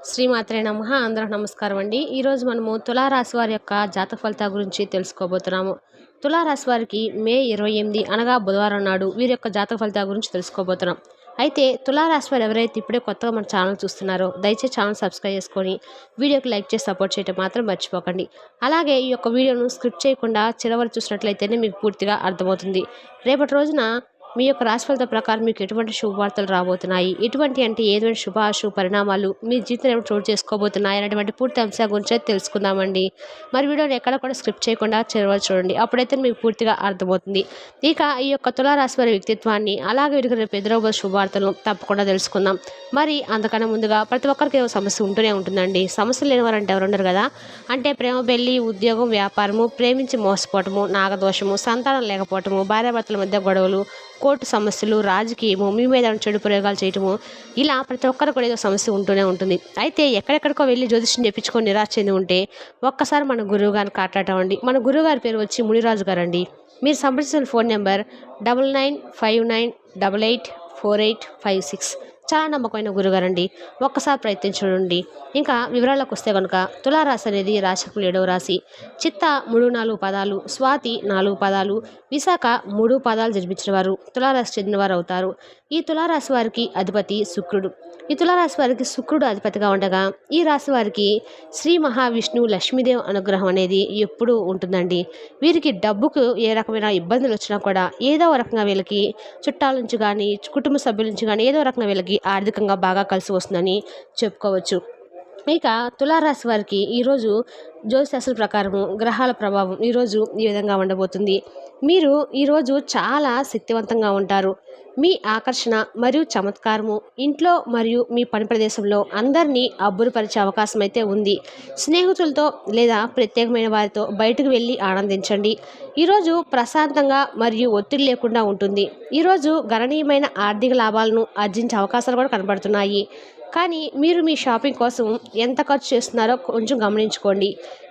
శ్రీమాత్రే నమః. అందరికి నమస్కారం అండి. ఈరోజు మనము తులారాశి వారి యొక్క జాతక ఫలితాల గురించి తెలుసుకోబోతున్నాము. తులారాశి వారికి మే 28 అనగా బుధవారం నాడు వీరి యొక్క జాతక ఫలితాల గురించి తెలుసుకోబోతున్నాం. అయితే తులారాశి వారు ఎవరైతే ఇప్పుడే కొత్తగా మన ఛానల్ చూస్తున్నారో దయచేసి ఛానల్ సబ్స్క్రైబ్ చేసుకొని వీడియోకి లైక్ చేసి సపోర్ట్ చేయడం మాత్రం మర్చిపోకండి. అలాగే ఈ యొక్క వీడియోను స్క్రిప్ట్ చేయకుండా చివరి చూసినట్లయితేనే మీకు పూర్తిగా అర్థమవుతుంది. రేపటి రోజున మీ యొక్క రాశి ఫలితాల ప్రకారం మీకు ఎటువంటి శుభవార్తలు రాబోతున్నాయి, ఎటువంటి అంటే ఏదైనా అశుభ పరిణామాలు మీ జీవితంలో చోటు చేసుకోబోతున్నాయి అనేటువంటి పూర్తి అంశాల గురించి తెలుసుకుందామండి. మరి వీడియోని ఎక్కడ కూడా స్క్రిప్ట్ చేయకుండా చూడండి, అప్పుడైతే మీకు పూర్తిగా అర్థమవుతుంది. ఇక ఈ యొక్క తులారాశి వారి వ్యక్తిత్వాన్ని అలాగే వీరికి రేపు ఎదురవబోయే శుభవార్తలను తప్పకుండా తెలుసుకుందాం. మరి అంతకన్నా ముందుగా ప్రతి ఒక్కరికి ఏదో సమస్య ఉంటూనే ఉంటుందండి. సమస్యలు లేని వారంటే ఎవరు ఉండరు కదా. అంటే ప్రేమ, పెళ్లి, ఉద్యోగం, వ్యాపారము, ప్రేమించి మోసపోవటము, నాగదోషము, సంతానం లేకపోవటము, భార్యాభర్తల మధ్య గొడవలు, కోర్టు సమస్యలు, రాజకీయము, మీ మీద చెడు ప్రయోగాలు చేయటము, ఇలా ప్రతి ఒక్కరు కూడా ఏదో సమస్య ఉంటూనే ఉంటుంది. అయితే ఎక్కడెక్కడికో వెళ్ళి జ్యోతిష్యం చెప్పించుకొని నిరాశ చెంది ఉంటే ఒక్కసారి మన గురువు గారిని కాట్లాడటండి. మన గురువు గారి పేరు వచ్చి మునిరాజు గారు అండి. మీరు సంప్రదించిన ఫోన్ నెంబర్ 9959884856. చాలా నమ్మకమైన గురుగారండి. ఒక్కసారి ప్రయత్నించండి. ఇంకా వివరాలకు వస్తే కనుక తులారాశి అనేది రాశికులు 7వ రాశి. చిత్త 3-4 పాదాలు, స్వాతి 4 పాదాలు, విశాఖ 3 పాదాలు జన్మించిన వారు తులారాశి చెందినవారు అవుతారు. ఈ తులారాశి వారికి అధిపతి శుక్రుడు. ఈ తులారాశి వారికి శుక్రుడు అధిపతిగా ఉండగా ఈ రాశి వారికి శ్రీ మహావిష్ణువు లక్ష్మీదేవి అనుగ్రహం అనేది ఎప్పుడూ ఉంటుందండి. వీరికి డబ్బుకు ఏ రకమైన ఇబ్బందులు వచ్చినా కూడా ఏదో రకంగా వీళ్ళకి చుట్టాల నుంచి కానీ కుటుంబ సభ్యుల నుంచి కానీ ఏదో రకంగా వీళ్ళకి ఆర్థికంగా బాగా కలిసి వస్తుందని చెప్పుకోవచ్చు. ఇక తులారాశి వారికి ఈరోజు జ్యోతిశాస్త్రం ప్రకారము గ్రహాల ప్రభావం ఈరోజు ఈ విధంగా ఉండబోతుంది. మీరు ఈరోజు చాలా శక్తివంతంగా ఉంటారు. మీ ఆకర్షణ మరియు చమత్కారము ఇంట్లో మరియు మీ పని ప్రదేశంలో అందరినీ అబ్బురపరిచే అవకాశం అయితే ఉంది. స్నేహితులతో లేదా ప్రత్యేకమైన వారితో బయటకు వెళ్ళి ఆనందించండి. ఈరోజు ప్రశాంతంగా మరియు ఒత్తిడి లేకుండా ఉంటుంది. ఈరోజు గణనీయమైన ఆర్థిక లాభాలను ఆర్జించే అవకాశాలు కూడా కనబడుతున్నాయి. కానీ మీరు మీ షాపింగ్ కోసం ఎంత ఖర్చు చేస్తున్నారో కొంచెం గమనించుకోండి.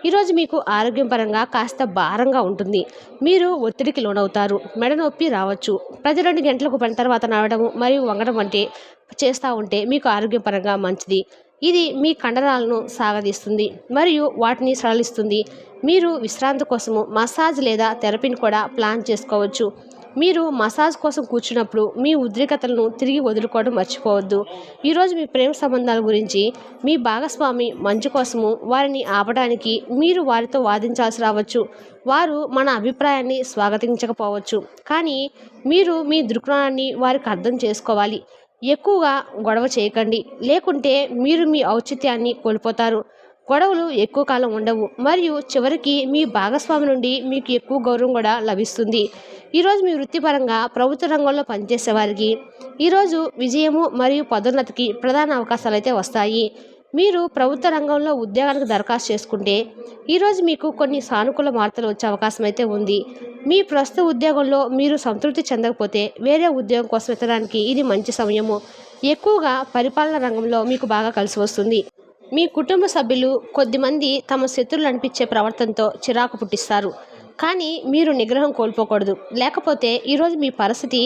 ఈరోజు మీకు ఆరోగ్యం పరంగా కాస్త భారంగా ఉంటుంది. మీరు ఒత్తిడికి లోనవుతారు. మెడ నొప్పి రావచ్చు. 12 గంటలకు పని తర్వాత నడవడం మరియు వంగడం వంటి చేస్తూ ఉంటే మీకు ఆరోగ్యపరంగా మంచిది. ఇది మీ కండరాలను సాగదీస్తుంది మరియు వాటిని సడలిస్తుంది. మీరు విశ్రాంతి కోసము మసాజ్ లేదా థెరపీని కూడా ప్లాన్ చేసుకోవచ్చు. మీరు మసాజ్ కోసం కూర్చున్నప్పుడు మీ ఉద్రిక్తతలను తిరిగి వదులుకోవడం మర్చిపోవద్దు. ఈరోజు మీ ప్రేమ సంబంధాల గురించి మీ భాగస్వామి మంచి కోసము వారిని ఆపడానికి మీరు వారితో వాదించాల్సి రావచ్చు. వారు మన అభిప్రాయాన్ని స్వాగతించకపోవచ్చు, కానీ మీరు మీ దృక్కోణాన్ని వారికి అర్థం చేసుకోవాలి. ఎక్కువగా గొడవ చేయకండి, లేకుంటే మీరు మీ ఔచిత్యాన్ని కోల్పోతారు. గొడవలు ఎక్కువ కాలం ఉండవు మరియు చివరికి మీ భాగస్వామి నుండి మీకు ఎక్కువ గౌరవం కూడా లభిస్తుంది. ఈరోజు మీ వృత్తిపరంగా ప్రభుత్వ రంగంలో పనిచేసే వారికి ఈరోజు విజయము మరియు పదోన్నతికి ప్రధాన అవకాశాలు అయితే వస్తాయి. మీరు ప్రభుత్వ రంగంలో ఉద్యోగానికి దరఖాస్తు చేసుకుంటే ఈరోజు మీకు కొన్ని సానుకూల వార్తలు వచ్చే అవకాశం అయితే ఉంది. మీ ప్రస్తుత ఉద్యోగంలో మీరు సంతృప్తి చెందకపోతే వేరే ఉద్యోగం కోసం వెతకడానికి ఇది మంచి సమయము. ఎక్కువగా పరిపాలన రంగంలో మీకు బాగా కలిసి వస్తుంది. మీ కుటుంబ సభ్యులు కొద్దిమంది తమ శత్రువులు అనిపించే ప్రవర్తనతో చిరాకు పుట్టిస్తారు, కానీ మీరు నిగ్రహం కోల్పోకూడదు. లేకపోతే ఈరోజు మీ పరిస్థితి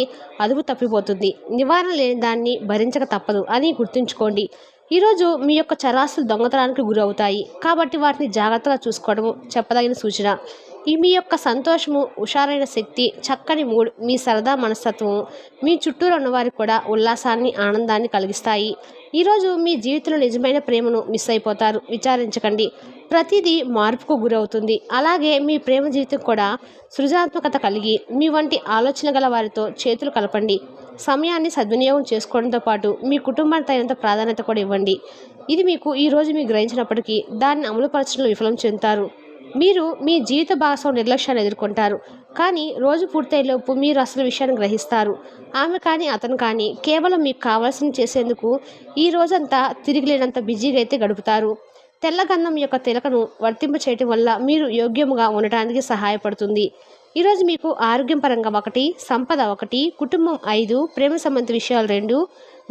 అదుపు తప్పిపోతుంది. నివారణ లేని దాన్ని భరించక తప్పదు అని గుర్తుంచుకోండి. ఈరోజు మీ యొక్క చరాస్తులు దొంగతనానికి గురవుతాయి, కాబట్టి వాటిని జాగ్రత్తగా చూసుకోవడం చెప్పదగిన సూచన. మీ యొక్క సంతోషము, హుషారైన శక్తి, చక్కని మూడ్, మీ సరదా మనస్తత్వం మీ చుట్టూరు ఉన్నవారికి కూడా ఉల్లాసాన్ని, ఆనందాన్ని కలిగిస్తాయి. ఈరోజు మీ జీవితంలో నిజమైన ప్రేమను మిస్ అయిపోతారు. విచారించకండి, ప్రతిదీ మార్పుకు గురవుతుంది. అలాగే మీ ప్రేమ జీవితం కూడా సృజనాత్మకత కలిగి మీ వంటి ఆలోచన గల వారితో చేతులు కలపండి. సమయాన్ని సద్వినియోగం చేసుకోవడంతో పాటు మీ కుటుంబానికి తగినంత ప్రాధాన్యత కూడా ఇవ్వండి. ఇది మీకు ఈరోజు మీరు గ్రహించినప్పటికీ దాన్ని అమలుపరచడంలో విఫలం చెందుతారు. మీరు మీ జీవిత భాగస్వామి నిర్లక్ష్యాన్ని ఎదుర్కొంటారు, కానీ రోజు పూర్తయ్యేలోపు మీరు అసలు విషయాన్ని గ్రహిస్తారు. ఆమె కానీ అతను కానీ కేవలం మీకు కావాల్సిన చేసేందుకు ఈ రోజంతా తిరిగి లేనంత బిజీగా అయితే గడుపుతారు. తెల్లగంధం యొక్క తిలకను వర్తింప చేయటం వల్ల మీరు యోగ్యముగా ఉండటానికి సహాయపడుతుంది. ఈరోజు మీకు ఆరోగ్యం పరంగా 1, సంపద 1, కుటుంబం 5, ప్రేమ సంబంధ విషయాలు 2,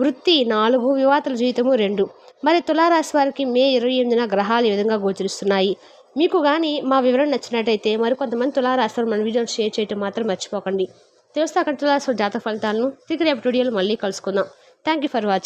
వృత్తి 4, వివాహాల జీవితము 2. మరి తులారాశి వారికి మే 28న గ్రహాలు ఈ విధంగా గోచరిస్తున్నాయి. మీకు కానీ మా వివరణ నచ్చినట్టయితే మరికొంతమంది తులారాశి వారు మన వీడియోని షేర్ చేయడం మాత్రం మర్చిపోకండి. తెలుస్తే అక్కడ తులారాశి జాతక ఫలితాలను తిరిగి రేపు వీడియోలో మళ్ళీ కలుసుకుందాం. Thank you for watching.